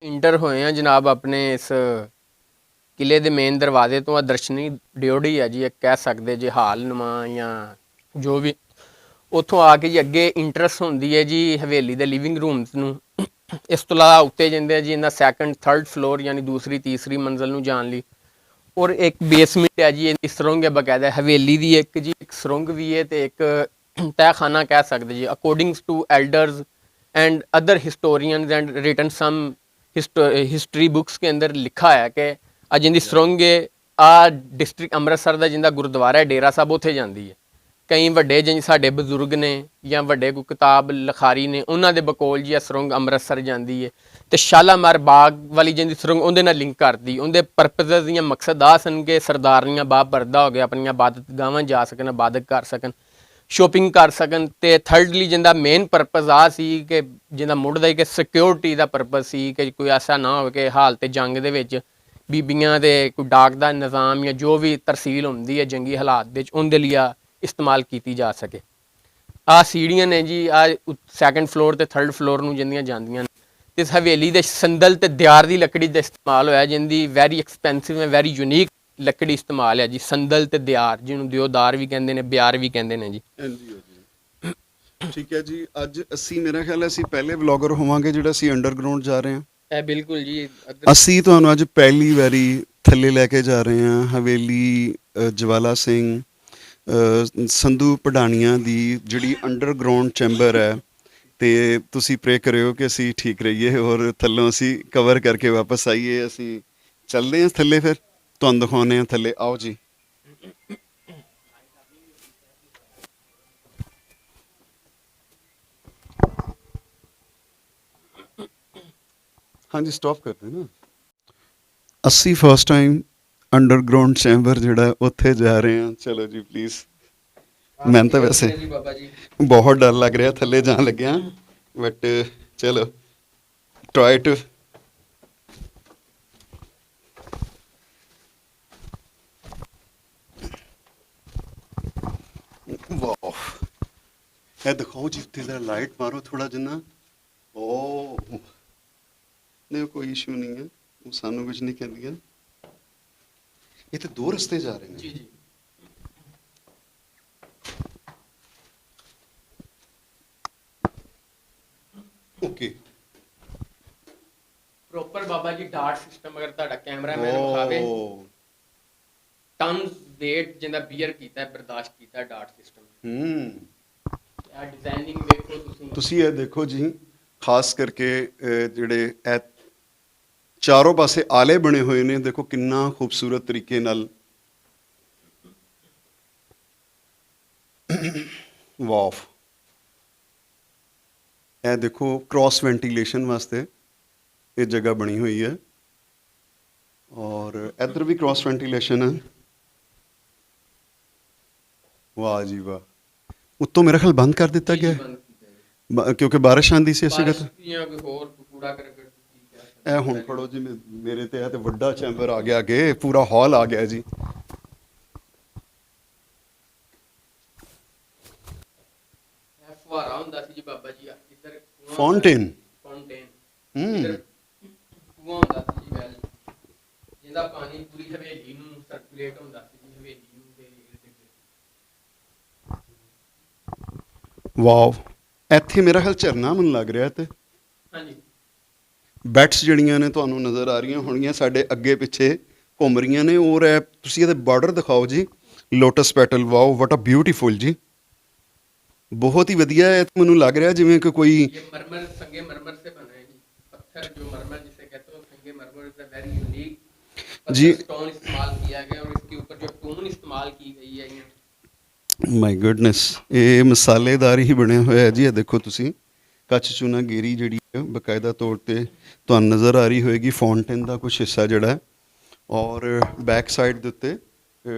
Inter ਹੋਏ ਆ ਜਨਾਬ ਆਪਣੇ ਇਸ ਕਿਲੇ ਦੇ ਮੇਨ ਦਰਵਾਜ਼ੇ ਤੋਂ। ਆ ਦਰਸ਼ਨੀ ਡਿਓਢੀ ਹੈ ਜੀ, ਇੱਕ ਕਹਿ ਸਕਦੇ ਜੇ ਹਾਲ ਨੁਮਾ ਜਾਂ ਜੋ ਵੀ। ਉੱਥੋਂ ਆ ਕੇ ਜੀ ਅੱਗੇ ਇੰਟਰਸ ਹੁੰਦੀ ਹੈ ਜੀ ਹਵੇਲੀ ਦੇ ਲਿਵਿੰਗ ਰੂਮਸ ਨੂੰ। ਇਸ ਤੋਂ ਇਲਾਵਾ ਉੱਤੇ ਜਾਂਦੇ ਆ ਜੀ ਇਹਨਾਂ ਸੈਕੰਡ ਥਰਡ ਫਲੋਰ ਯਾਨੀ ਦੂਸਰੀ ਤੀਸਰੀ ਮੰਜ਼ਲ ਨੂੰ ਜਾਣ ਲਈ। ਔਰ ਇੱਕ ਬੇਸਮੈਂਟ ਹੈ ਜੀ, ਇਹਦੀ ਸੁਰੰਗ ਹੈ ਬਕਾਇਦਾ ਹਵੇਲੀ ਦੀ। ਇੱਕ ਜੀ ਇੱਕ ਸੁਰੰਗ ਵੀ ਹੈ ਤੇ ਇੱਕ ਤਹਿਖਾਨਾ ਕਹਿ ਸਕਦੇ ਜੀ। According to elders and other historians and written some history books के अंदर लिखा है कि आ जिंदी सुरंग है आ डिस्ट्रिक्ट ਅੰਮ੍ਰਿਤਸਰ ਦਾ ਜਿੰਦਾ ਗੁਰਦੁਆਰਾ ਹੈ ਡੇਰਾ ਸਾਹਿਬ ਉੱਥੇ ਜਾਂਦੀ ਹੈ। ਕਈ ਵੱਡੇ ਜਿਵੇਂ ਸਾਡੇ ਬਜ਼ੁਰਗ ਨੇ ਜਾਂ ਵੱਡੇ ਕੋਈ ਕਿਤਾਬ ਲਿਖਾਰੀ ਨੇ ਉਹਨਾਂ ਦੇ ਬਕੌਲ ਜੀ ਆ ਸੁਰੰਗ ਅੰਮ੍ਰਿਤਸਰ ਜਾਂਦੀ ਹੈ। ਤੇ ਸ਼ਾਲਾਮਾਰ ਬਾਗ ਵਾਲੀ ਜਿੰਦੀ ਸੁਰੰਗ ਉਹਦੇ ਨਾਲ ਲਿੰਕ ਕਰਦੀ। ਉਹਦੇ ਪਰਪਸ ਜਾਂ ਮਕਸਦ ਆ ਸਨ ਕਿ ਸਰਦਾਰਨੀਆਂ ਬਾਪ ਪਰਦਾ ਹੋ ਗਿਆ ਆਪਣੀਆਂ ਇਬਾਦਤ ਗਾਵਾਂ ਜਾ ਸਕਣ, ਇਬਾਦਤ ਕਰ ਸਕਣ, ਸ਼ੋਪਿੰਗ ਕਰ ਸਕਣ। ਤੇ ਥਰਡਲੀ ਜਿੰਦਾ ਮੇਨ ਪਰਪਸ ਆ ਸੀ ਕਿ ਜਿੰਦਾ ਮੁੱਢਦਾ ਕਿ ਸਿਕਿਉਰਿਟੀ ਦਾ ਪਰਪਸ ਸੀ ਕਿ ਕੋਈ ਐਸਾ ਨਾ ਹੋਵੇ ਕਿ ਹਾਲਤ ਜੰਗ ਦੇ ਵਿੱਚ ਬੀਬੀਆਂ ਦੇ ਕੋਈ ਡਾਕ ਦਾ ਨਿਜ਼ਾਮ ਜਾਂ ਜੋ ਵੀ ਤਰਸੀਲ ਹੁੰਦੀ ਹੈ ਜੰਗੀ ਹਾਲਾਤ ਦੇ ਵਿੱਚ ਉਹਦੇ ਲਈ ਆ ਇਸਤੇਮਾਲ ਕੀਤੀ ਜਾ ਸਕੇ। ਆ ਸੀੜੀਆਂ ਨੇ ਜੀ, ਆ ਸੈਕੰਡ ਫਲੋਰ ਤੇ ਥਰਡ ਫਲੋਰ ਨੂੰ ਜਿੰਦੀਆਂ ਜਾਂਦੀਆਂ ਨੇ। ਤੇ ਇਸ ਹਵੇਲੀ ਦੇ ਸੰਦਲ ਤੇ ਦਿਆਰ ਦੀ ਲੱਕੜੀ ਦਾ ਇਸਤੇਮਾਲ ਹੋਇਆ ਜਿੰਦੀ ਵੈਰੀ ਐਕਸਪੈਂਸਿਵ ਹੈ, ਵੈਰੀ ਯੂਨੀਕ ਲੱਕੜੀ ਇਸਤੇਮਾਲ ਹੈ ਜੀ। ਸੰਦਲ ਤੇ ਦਿਆਰ ਜਿਹਨੂੰ ਦਿਓਦਾਰ ਵੀ ਕਹਿੰਦੇ ਨੇ, ਬਿਆਰ ਵੀ ਕਹਿੰਦੇ ਨੇ ਜੀ। ਠੀਕ ਹੈ ਜੀ। ਅੱਜ ਅਸੀਂ ਮੇਰਾ ਖਿਆਲ ਅਸੀਂ ਪਹਿਲੇ ਵਲੌਗਰ ਹੋਵਾਂਗੇ ਜਿਹੜਾ ਅਸੀਂ ਅੰਡਰਗਰਾਉਂਡ ਜਾ ਰਹੇ ਹਾਂ। ਇਹ ਬਿਲਕੁਲ ਜੀ। ਅਸੀਂ ਤੁਹਾਨੂੰ ਅੱਜ ਪਹਿਲੀ ਵਾਰੀ ਥੱਲੇ ਲੈ ਕੇ ਜਾ ਰਹੇ ਹਾਂ ਹਵੇਲੀ ਜਵਾਲਾ ਸਿੰਘ ਸੰਧੂ ਪੜਾਣੀਆਂ ਦੀ ਜਿਹੜੀ ਅੰਡਰਗਰਾਉਂਡ ਚੈਂਬਰ ਹੈ। ਤੇ ਤੁਸੀਂ ਪ੍ਰੇ ਕਰਿਓ ਕਿ ਅਸੀਂ ਠੀਕ ਰਹੀਏ ਔਰ ਥੱਲੋਂ ਅਸੀਂ ਕਵਰ ਕਰਕੇ ਵਾਪਸ ਆਈਏ। ਅਸੀਂ ਚੱਲਦੇ ਹਾਂ ਥੱਲੇ, ਫਿਰ ਤੁਹਾਨੂੰ ਦਿਖਾਉਂਦੇ ਹਾਂ ਥੱਲੇ। ਆਓ ਜੀ। ਹਾਂਜੀ ਸਟਾਪ ਕਰਦੇ ਨਾ। ਅਸੀਂ ਫਸਟ ਟਾਈਮ ਅੰਡਰਗਰਾਉਂਡ ਚੈਂਬਰ ਜਿਹੜਾ ਉੱਥੇ ਜਾ ਰਹੇ ਹਾਂ। ਚਲੋ ਜੀ ਪਲੀਜ਼। ਮੈਨੂੰ ਤਾਂ ਵੈਸੇ ਬਹੁਤ ਡਰ ਲੱਗ ਰਿਹਾ ਥੱਲੇ ਜਾਣ ਲੱਗਿਆ, ਬਟ ਚਲੋ ਟਰਾਈ ਟੂ। ਵਾਹ, ਇਹ ਦਿਖਾਓ ਜੀ ਉੱਤੇ ਦਾ ਲਾਈਟ ਮਾਰੋ ਥੋੜਾ ਜਿੰਨਾ। ਓ ਨਹੀਂ ਕੋਈ ਇਸ਼ੂ ਨਹੀਂ ਹੈ, ਉਹ ਸਾਨੂੰ ਕੁਝ ਨਹੀਂ ਕਹਿੰਦੀਆਂ। ਇਹ ਤਾਂ ਦੋ ਰਸਤੇ ਜਾ ਰਹੇ ਨੇ ਜੀ ਜੀ। Okay proper Baba ji dot system ਅਗਰ ਤੁਹਾਡਾ ਕੈਮਰਾਮੈਨ ਵਿਖਾਵੇ ਟਨਸ weight ਜਿੰਦਾ ਬੀਅਰ ਕੀਤਾ ਬਰਦਾਸ਼ਤ ਕੀਤਾ ਡਾਟ ਸਿਸਟਮ। ਇਹ ਡਿਜ਼ਾਈਨਿੰਗ ਵੇਖੋ ਤੁਸੀਂ ਇਹ ਦੇਖੋ ਜੀ। ਖਾਸ ਕਰਕੇ ਜਿਹੜੇ ਇਹ ਚਾਰੋਂ ਪਾਸੇ ਆਲੇ ਬਣੇ ਹੋਏ ਨੇ, ਦੇਖੋ ਕਿੰਨਾ ਖੂਬਸੂਰਤ ਤਰੀਕੇ ਨਾਲ। ਵਾਹ, ਇਹ ਦੇਖੋ ਕ੍ਰਾਸ ਵੈਂਟੀਲੇਸ਼ਨ ਵਾਸਤੇ ਇਹ ਜਗ੍ਹਾ ਬਣੀ ਹੋਈ ਹੈ ਔਰ ਇੱਧਰ ਵੀ ਕ੍ਰਾਸ ਵੈਂਟੀਲੇਸ਼ਨ ਹੈ। ਵਾਹ ਜੀ ਵਾਹ। ਉੱਤੋਂ ਮੇਰਾ ਖਿਆਲ ਬੰਦ ਕਰ ਦਿੱਤਾ ਗਿਆ ਕਿਉਂਕਿ ਬਾਰਿਸ਼ ਆਂਦੀ ਸੀ ਇਸ ਜਗ੍ਹਾ ਤੇ। ਇਹ ਹੁਣ ਫੜੋ ਜੀ ਮੇਰੇ ਤੇ। ਇਹ ਤੇ ਵੱਡਾ ਚੈਂਬਰ ਆ ਗਿਆ ਅੱਗੇ, ਪੂਰਾ ਹਾਲ ਆ ਗਿਆ ਜੀ। ਫੁਹਾਰਾ ਹੁੰਦਾ ਸੀ ਜੀ ਬਾਬਾ ਜੀ। ਇੱਧਰ ਫਾਉਂਟੇਨ ਕੂਆ ਹੁੰਦਾ ਸੀ ਜੀ ਵੈਲ ਜਿਹਦਾ ਪਾਣੀ ਪੂਰੀ ਹਵੇਲੀ ਨੂੰ ਸਰਕੂਲੇਟ ਹੁੰਦਾ ਸੀ ਜੀ, ਹਵੇਲੀ ਨੂੰ ਤੇ ਵਾਓ। ਇੱਥੇ ਮੇਰਾ ਖਿਆਲ ਝਰਨਾ ਮੈਨੂੰ ਲੱਗ ਰਿਹਾ। ਤੇ ਹਾਂਜੀ ਬੈਟਸ ਜਿਹੜੀਆਂ ਨੇ ਤੁਹਾਨੂੰ ਨਜ਼ਰ ਆ ਰਹੀਆਂ ਹੋਣਗੀਆਂ ਸਾਡੇ ਅੱਗੇ ਪਿੱਛੇ ਘੁੰਮ ਰਹੀਆਂ ਨੇ। ਔਰ ਇਹ ਤੁਸੀਂ ਇਹਦੇ ਬਾਰਡਰ ਦਿਖਾਓ ਜੀ, lotus petal. Wow what a beautiful ਜੀ, ਬਹੁਤ ਹੀ ਵਧੀਆ ਹੈ। ਮੈਨੂੰ ਲੱਗ ਰਿਹਾ ਜਿਵੇਂ ਕਿ ਕੋਈ मरमर संगे मरमर से बना है जी। पत्थर जो मरमर जिसे कहते हो संगे मरमर इज अ वेरी यूनिक जी स्टोन इस्तेमाल किया गया और इसके ऊपर जो टून इस्तेमाल की गई है। ਮਾਈ ਗੁੱਡਨੈਸ, ਇਹ ਮਸਾਲੇਦਾਰ ਹੀ ਬਣਿਆ ਹੋਇਆ ਜੀ। ਇਹ ਦੇਖੋ ਤੁਸੀਂ ਕੱਚ ਚੂਨਾ ਗੇਰੀ ਜਿਹੜੀ ਹੈ ਬਕਾਇਦਾ ਤੌਰ 'ਤੇ ਤੁਹਾਨੂੰ ਨਜ਼ਰ ਆ ਰਹੀ ਹੋਏਗੀ। ਫਾਉਂਟੇਨ ਦਾ ਕੁਛ ਹਿੱਸਾ ਜਿਹੜਾ ਹੈ ਔਰ ਬੈਕ ਸਾਈਡ ਦੇ ਉੱਤੇ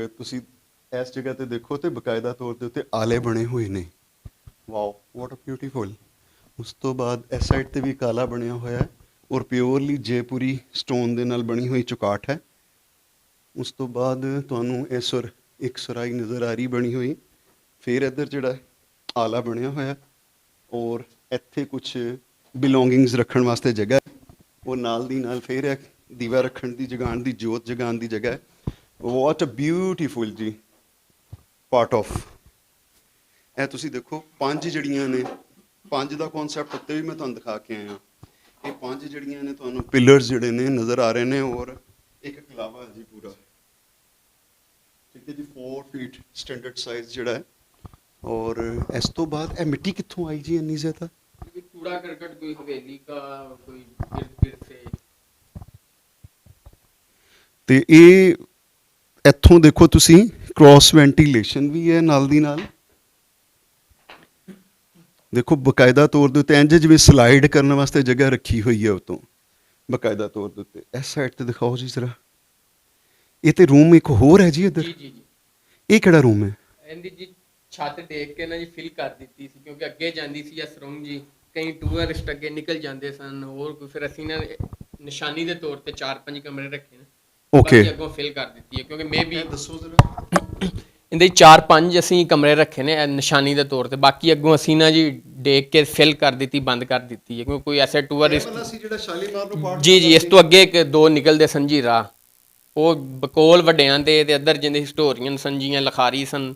ਤੁਸੀਂ ਇਸ ਜਗ੍ਹਾ 'ਤੇ ਦੇਖੋ ਤੇ ਬਕਾਇਦਾ ਤੌਰ ਦੇ ਉੱਤੇ ਆਲੇ ਬਣੇ ਹੋਏ ਨੇ। Wow what a beautiful. ਉਸ ਤੋਂ ਬਾਅਦ ਇਸ ਸਾਈਡ 'ਤੇ ਵੀ ਕਾਲਾ ਬਣਿਆ ਹੋਇਆ ਔਰ ਪਿਓਰਲੀ ਜੈਪੁਰੀ ਸਟੋਨ ਦੇ ਨਾਲ ਬਣੀ ਹੋਈ ਚੁਕਾਟ ਹੈ। ਉਸ ਤੋਂ ਬਾਅਦ ਤੁਹਾਨੂੰ ਇੱਕ ਸੁਰਾਈ ਨਜ਼ਰ ਆ ਰਹੀ ਬਣੀ ਹੋਈ। ਫਿਰ ਇੱਧਰ ਜਿਹੜਾ ਆਲਾ ਬਣਿਆ ਹੋਇਆ ਔਰ ਇੱਥੇ ਕੁਛ ਬਿਲੋਂਗਿੰਗਸ ਰੱਖਣ ਵਾਸਤੇ ਜਗ੍ਹਾ ਉਹ ਨਾਲ ਦੀ ਨਾਲ ਫਿਰ ਇੱਕ ਦੀਵਾ ਰੱਖਣ ਦੀ ਜਗਾਉਣ ਦੀ ਜੋਤ ਜਗਾਉਣ ਦੀ ਜਗ੍ਹਾ ਹੈ। ਵਾਟ ਅ ਬਿਊਟੀਫੁਲ ਜੀ ਪਾਰਟ ਆਫ। ਇਹ ਤੁਸੀਂ ਦੇਖੋ ਪੰਜ ਜਿਹੜੀਆਂ ਨੇ, ਪੰਜ ਦਾ ਕਨਸੈਪਟ ਉੱਤੇ ਵੀ ਮੈਂ ਤੁਹਾਨੂੰ ਦਿਖਾ ਕੇ ਆਇਆ। ਇਹ ਪੰਜ ਜਿਹੜੀਆਂ ਨੇ ਤੁਹਾਨੂੰ ਪਿਲਰਸ ਜਿਹੜੇ ਨੇ ਨਜ਼ਰ ਆ ਰਹੇ ਨੇ, ਔਰ ਇੱਕ ਕਲਾਵਾ ਹੈ ਜੀ ਪੂਰਾ, ਠੀਕ ਹੈ ਜੀ, 4 ਫੀਟ ਸਟੈਂਡਰਡ ਸਾਈਜ਼ ਜਿਹੜਾ ਹੈ। ਔਰ ਇਸ ਤੋਂ ਬਾਅਦ ਇਹ ਮਿੱਟੀ ਕਿੱਥੋਂ ਆਈ ਜੀ ਇੰਨੀ ਜ਼ਿਆਦਾ? ये कूड़ा करकट कोई हवेली का कोई गिर गिर से। ਤੇ ਇਹ ਇੱਥੋਂ ਦੇਖੋ ਤੁਸੀਂ ਕ੍ਰਾਸ ਵੈਂਟੀਲੇਸ਼ਨ ਵੀ ਹੈ ਨਾਲ ਦੀ ਨਾਲ। ਦੇਖੋ ਬਕਾਇਦਾ ਤੌਰ ਦੇ ਉੱਤੇ ਇੰਜ ਜਿਵੇਂ ਸਲਾਈਡ ਕਰਨ ਵਾਸਤੇ ਜਗ੍ਹਾ ਰੱਖੀ ਹੋਈ ਹੈ ਉਤੋਂ ਬਕਾਇਦਾ ਤੌਰ ਦੇ ਉੱਤੇ। ਇਸ ਸਾਈਡ ਤੇ ਦਿਖਾਓ ਜੀ ਜ਼ਰਾ। ਇਹ ਤੇ ਰੂਮ ਇੱਕ ਹੋਰ ਹੈ ਜੀ ਇੱਧਰ। जी जी जी ਇਹ ਕਿਹੜਾ ਰੂਮ ਹੈ? ਇਹਦੀ ਜੀ ਛੱਤ ਦੇਖ ਕੇ ਨਾ ਜੀ ਫਿਲ ਕਰ ਦਿੱਤੀ ਸੀ, ਕਿਉਂਕਿ ਅੱਗੇ ਜਾਂਦੀ ਸੀ ਜਾਂ ਸੁਰੰਗ ਜੀ, ਕਈ ਟੂਰਿਸਟ ਅੱਗੇ ਨਿਕਲ ਜਾਂਦੇ ਸਨ, ਹੋਰ ਕੋਈ, ਫਿਰ ਅਸੀਂ ਨਾ ਨਿਸ਼ਾਨੀ ਦੇ ਤੌਰ ਤੇ 4-5 ਕਮਰੇ ਰੱਖੇ ਨੇ। Okay. ਬਾਕੀ ਅੱਗੋਂ ਫਿਲ ਕਰ ਦਿੱਤੀ ਹੈ, ਕਿਉਂਕਿ ਮੇ ਵੀ ਦੱਸੋ ਜ਼ਰਾ। ਇਹਦੇ 4-5 ਅਸੀਂ ਕਮਰੇ ਰੱਖੇ ਨੇ ਨਿਸ਼ਾਨੀ ਦੇ ਤੌਰ ਤੇ। ਬਾਕੀ ਅੱਗੋਂ ਅਸੀਂ ਨਾ ਜੀ ਦੇਖ ਕੇ ਫਿਲ ਕਰ ਦਿੱਤੀ, ਬੰਦ ਕਰ ਦਿੱਤੀ ਹੈ, ਕਿਉਂਕਿ ਕੋਈ ਐਸੇ ਟੂਰਿਸਟ ਸੀ ਜਿਹੜਾ ਸ਼ਾਲੀਮਾਰ ਨੂੰ ਪਾਰਟ ਜੀ ਜੀ ਇਸ ਤੋਂ ਅੱਗੇ ਇੱਕ ਦੋ ਨਿਕਲਦੇ ਸਨ ਜੀ ਰਾਹ, ਉਹ ਬਕੋਲ ਵੱਡਿਆਂ ਦੇ ਤੇ ਅੱਧਰ ਜਿੰਦੇ ਹਿਸਟੋਰੀਅਨ ਸਨ ਜੀਆਂ ਲਖਾਰੀ ਸਨ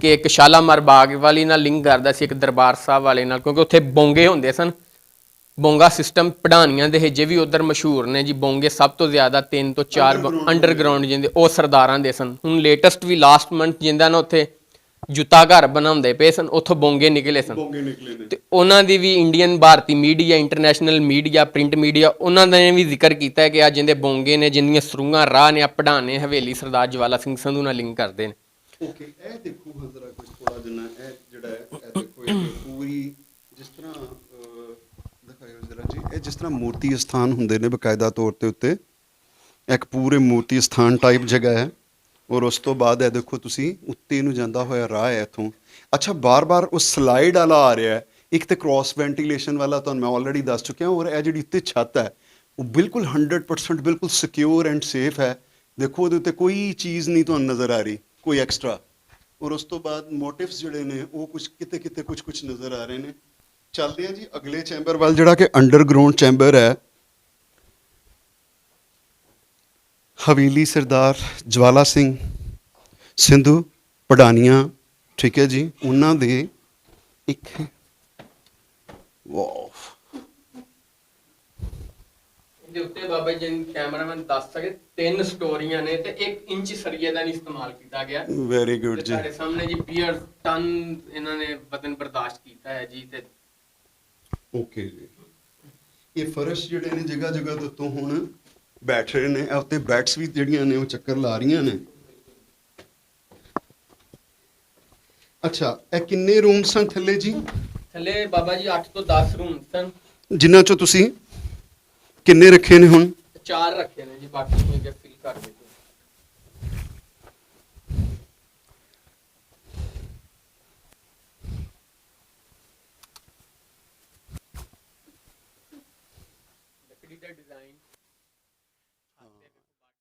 ਕਿ ਇੱਕ ਸ਼ਾਲਾਮਾਰ ਬਾਗ ਵਾਲੀ ਨਾਲ ਲਿੰਕ ਕਰਦਾ ਸੀ ਇੱਕ ਦਰਬਾਰ ਸਾਹਿਬ ਵਾਲੇ ਨਾਲ, ਕਿਉਂਕਿ ਉੱਥੇ ਬੋਂਗੇ ਹੁੰਦੇ ਸਨ। ਬੋਂਗਾ ਸਿਸਟਮ ਪੜਾਨੀਆਂ ਦੇ ਹਜੇ ਵੀ ਉਧਰ ਮਸ਼ਹੂਰ ਨੇ ਜੀ। ਬੋਂਗੇ ਸਭ ਤੋਂ ਜ਼ਿਆਦਾ 3 ਤੋਂ 4 ਅੰਡਰਗਰਾਉਂਡ ਜਿੰਦੇ ਉਹ ਸਰਦਾਰਾਂ ਦੇ ਸਨ। ਹੁਣ ਲੇਟੈਸਟ ਵੀ ਲਾਸਟ ਮੰਥ ਜਿੰਦਾ ਨਾ ਉੱਥੇ ਜੁੱਤਾ ਘਰ ਬਣਾਉਂਦੇ ਪਏ ਸਨ, ਉੱਥੋਂ ਬੋਂਗੇ ਨਿਕਲੇ ਸਨ। ਬੋਂਗੇ ਨਿਕਲੇ ਨੇ। ਤੇ ਉਹਨਾਂ ਦੀ ਵੀ ਇੰਡੀਅਨ ਭਾਰਤੀ media, international media, print media, ਉਹਨਾਂ ਨੇ ਵੀ ਜ਼ਿਕਰ ਕੀਤਾ ਹੈ ਕਿ ਆ ਜਿੰਦੇ ਬੋਂਗੇ ਨੇ, ਜਿੰਨੀਆਂ ਸਰੂੰਗਾਂ ਰਾਹ ਨੇ, ਆ ਪੜਾਨੇ ਹਵੇਲੀ ਸਰਦਾਰ ਜਵਾਲਾ ਸਿੰਘ ਸੰਧੂ ਨਾਲ ਲਿੰਕ ਕਰਦੇ ਨੇ। ਓਕੇ, ਇਹ ਦੇਖੋ ਜ਼ਰਾ ਕੁਝ ਥੋੜਾ ਜਿਹਾ, ਇਹ ਜਿਹੜਾ ਹੈ ਇਹ ਦੇਖੋ ਇਹ ਪੂਰੀ ਜਿਸ ਤਰ੍ਹਾਂ ਦਿਖਾਇਓ ਜ਼ਰਾ ਜੀ। ਇਹ ਜਿਸ ਤਰ੍ਹਾਂ ਮੂਰਤੀ ਸਥਾਨ ਹੁੰਦੇ ਨੇ ਬਕਾਇਦਾ ਤੌਰ ਤੇ ਉੱਤੇ, ਇੱਕ ਪੂਰੇ ਮੂਰਤੀ ਸਥਾਨ ਟਾਈਪ ਜਗ੍ਹਾ ਹੈ। ਔਰ ਉਸ ਤੋਂ ਬਾਅਦ ਇਹ ਦੇਖੋ ਤੁਸੀਂ ਉੱਤੇ ਨੂੰ ਜਾਂਦਾ ਹੋਇਆ ਰਾਹ ਹੈ ਇੱਥੋਂ। ਅੱਛਾ, ਬਾਰ-ਬਾਰ ਉਹ ਸਲਾਈਡ ਵਾਲਾ ਆ ਰਿਹਾ ਹੈ। ਇੱਕ ਤੇ ਕ੍ਰਾਸ ਵੈਂਟੀਲੇਸ਼ਨ ਵਾਲਾ ਤੁਹਾਨੂੰ ਮੈਂ ਆਲਰੇਡੀ ਦੱਸ ਚੁੱਕਿਆ। ਔਰ ਇਹ ਜਿਹੜੀ ਉੱਤੇ ਛੱਤ ਹੈ ਉਹ ਬਿਲਕੁਲ 100% ਬਿਲਕੁਲ ਸਿਕਿਉਰ ਐਂਡ ਸੇਫ ਹੈ। ਦੇਖੋ ਉਹਦੇ ਉੱਤੇ ਕੋਈ ਚੀਜ਼ ਨਹੀਂ ਤੁਹਾਨੂੰ ਨਜ਼ਰ ਆ ਰਹੀ, ਕੋਈ ਐਕਸਟਰਾ। ਔਰ ਉਸ ਤੋਂ ਬਾਅਦ ਮੋਟਿਵਸ ਜਿਹੜੇ ਨੇ ਉਹ ਕੁਝ ਕਿਤੇ ਕਿਤੇ ਕੁਝ ਨਜ਼ਰ ਆ ਰਹੇ ਨੇ। ਚੱਲਦੇ ਹਾਂ ਜੀ ਅਗਲੇ ਚੈਂਬਰ ਵੱਲ, ਜਿਹੜਾ ਕਿ ਅੰਡਰਗਰਾਉਂਡ ਚੈਂਬਰ ਹੈ। ਹਵੇਲੀ ਸਰਦਾਰ ਜਵਾਲਾ ਸਿੰਘ ਸਿੰਧੂ ਪੜਾਨੀਆਂ, ਠੀਕ ਹੈ ਜੀ, ਉਹਨਾਂ ਦੇ ਇੱਕ ਵਾਓ ਦੇ ਉੱਤੇ ਬਾਬਾ ਜੀ ਕੈਮਰਾਮੈਨ ਦੱਸ ਸਕੇ 3 ਸਟੋਰੀਆਂ ਨੇ ਤੇ 1 ਇੰਚ ਸਰੀਏ ਦਾ ਨਹੀਂ ਇਸਤੇਮਾਲ ਕੀਤਾ ਗਿਆ। ਵੈਰੀ ਗੁੱਡ ਜੀ। ਤੁਹਾਡੇ ਸਾਹਮਣੇ ਜੀ 20 ਟਨ ਇਹਨਾਂ ਨੇ ਵਜ਼ਨ ਬਰਦਾਸ਼ਤ ਕੀਤਾ ਹੈ ਜੀ। ਤੇ ਓਕੇ ਜੀ, ਇਹ ਫਰਸ਼ ਜਿਹੜੇ ਨੇ ਜਗ੍ਹਾ ਜਗ੍ਹਾ ਦੇ ਉੱਤੋਂ ਹੁਣ ਬੈਠ ਰਹੇ ਨੇ। ਇਹ ਉੱਤੇ ਬੈਟਸ ਵੀ ਜਿਹੜੀਆਂ ਨੇ ਉਹ ਚੱਕਰ ਲਾ ਰਹੀਆਂ ਨੇ। ਅੱਛਾ, ਇਹ ਕਿੰਨੇ ਰੂਮ ਸਨ ਥੱਲੇ ਜੀ? ਥੱਲੇ ਬਾਬਾ ਜੀ 8 ਤੋਂ 10 ਰੂਮ ਸਨ, ਜਿਨ੍ਹਾਂ ਚੋਂ ਤੁਸੀਂ ਕਿੰਨੇ ਰੱਖੇ ਨੇ ਹੁਣ? 4 ਰੱਖੇ ਨੇ ਜੀ, ਬਾਕੀ ਕੋਈ ਫਿਲ ਕਰ ਦਿੱਤੇ। ਲੱਕੜੀ ਦਾ ਡਿਜ਼ਾਈਨ